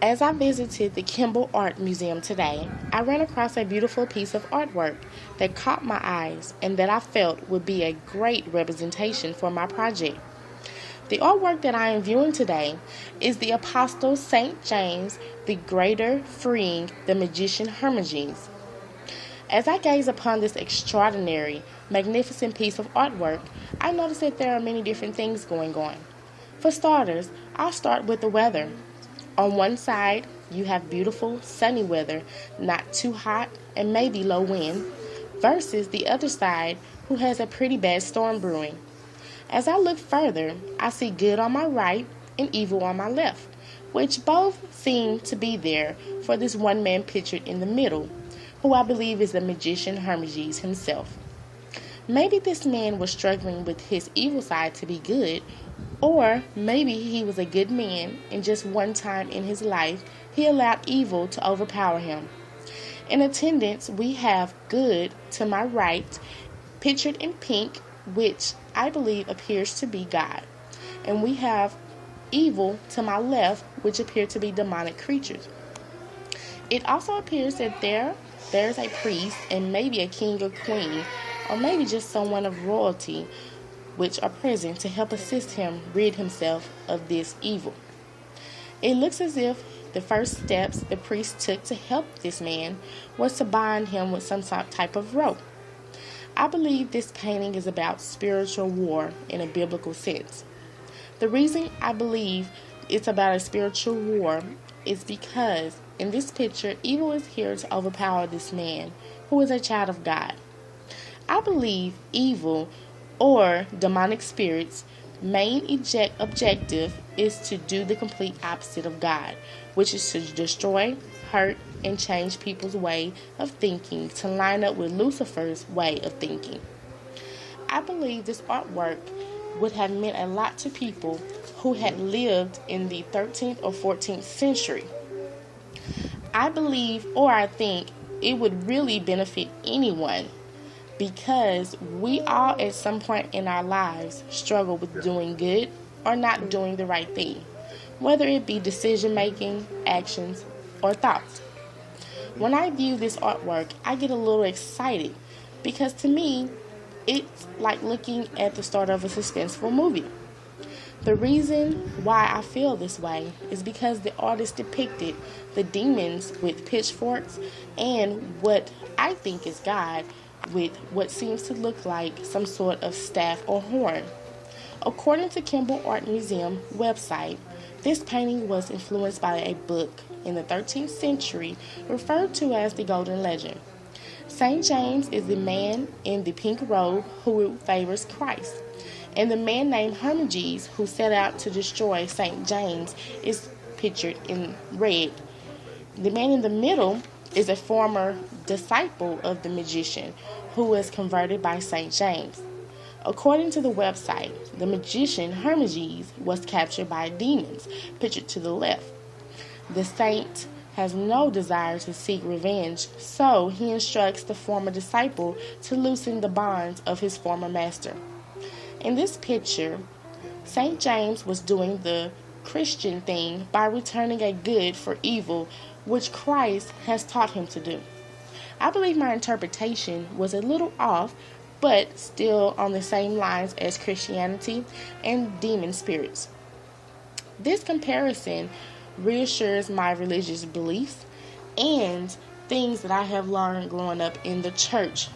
As I visited the Kimball Art Museum today, I ran across a beautiful piece of artwork that caught my eyes and that I felt would be a great representation for my project. The artwork that I am viewing today is the Apostle St. James the Greater freeing the magician Hermogenes. As I gaze upon this extraordinary, magnificent piece of artwork, I notice that there are many different things going on. For starters, I'll start with the weather. On one side, you have beautiful, sunny weather, not too hot and maybe low wind, versus the other side, who has a pretty bad storm brewing. As I look further, I see good on my right and evil on my left, which both seem to be there for this one man pictured in the middle, who I believe is the magician Hermogenes himself. Maybe this man was struggling with his evil side to be good, or maybe he was a good man and just one time in his life he allowed evil to overpower him. In attendance, we have good to my right, pictured in pink, which I believe appears to be God. And we have evil to my left, which appear to be demonic creatures. It also appears that there's a priest and maybe a king or queen, or maybe just someone of royalty, which are present to help assist him rid himself of this evil. It looks as if the first steps the priest took to help this man was to bind him with some type of rope. I believe this painting is about spiritual war in a biblical sense. The reason I believe it's about a spiritual war is because in this picture, evil is here to overpower this man who is a child of God. I believe evil or demonic spirits' main objective is to do the complete opposite of God, which is to destroy, hurt, and change people's way of thinking to line up with Lucifer's way of thinking. I believe this artwork would have meant a lot to people who had lived in the 13th or 14th century. I believe, or I think, it would really benefit anyone because we all at some point in our lives struggle with doing good or not doing the right thing, whether it be decision making, actions, or thoughts. When I view this artwork, I get a little excited because to me, it's like looking at the start of a suspenseful movie. The reason why I feel this way is because the artist depicted the demons with pitchforks and what I think is God with what seems to look like some sort of staff or horn. According to Kimball Art Museum website, this painting was influenced by a book in the 13th century referred to as the Golden Legend. St. James is the man in the pink robe who favors Christ, and the man named Hermogenes who set out to destroy St. James is pictured in red. The man in the middle is a former disciple of the magician who was converted by St. James. According to the website, the magician Hermogenes was captured by demons, pictured to the left. The saint has no desire to seek revenge, so he instructs the former disciple to loosen the bonds of his former master. In this picture, St. James was doing the Christian thing by returning a good for evil, which Christ has taught him to do. I believe my interpretation was a little off, but still on the same lines as Christianity and demon spirits. This comparison reassures my religious beliefs and things that I have learned growing up in the church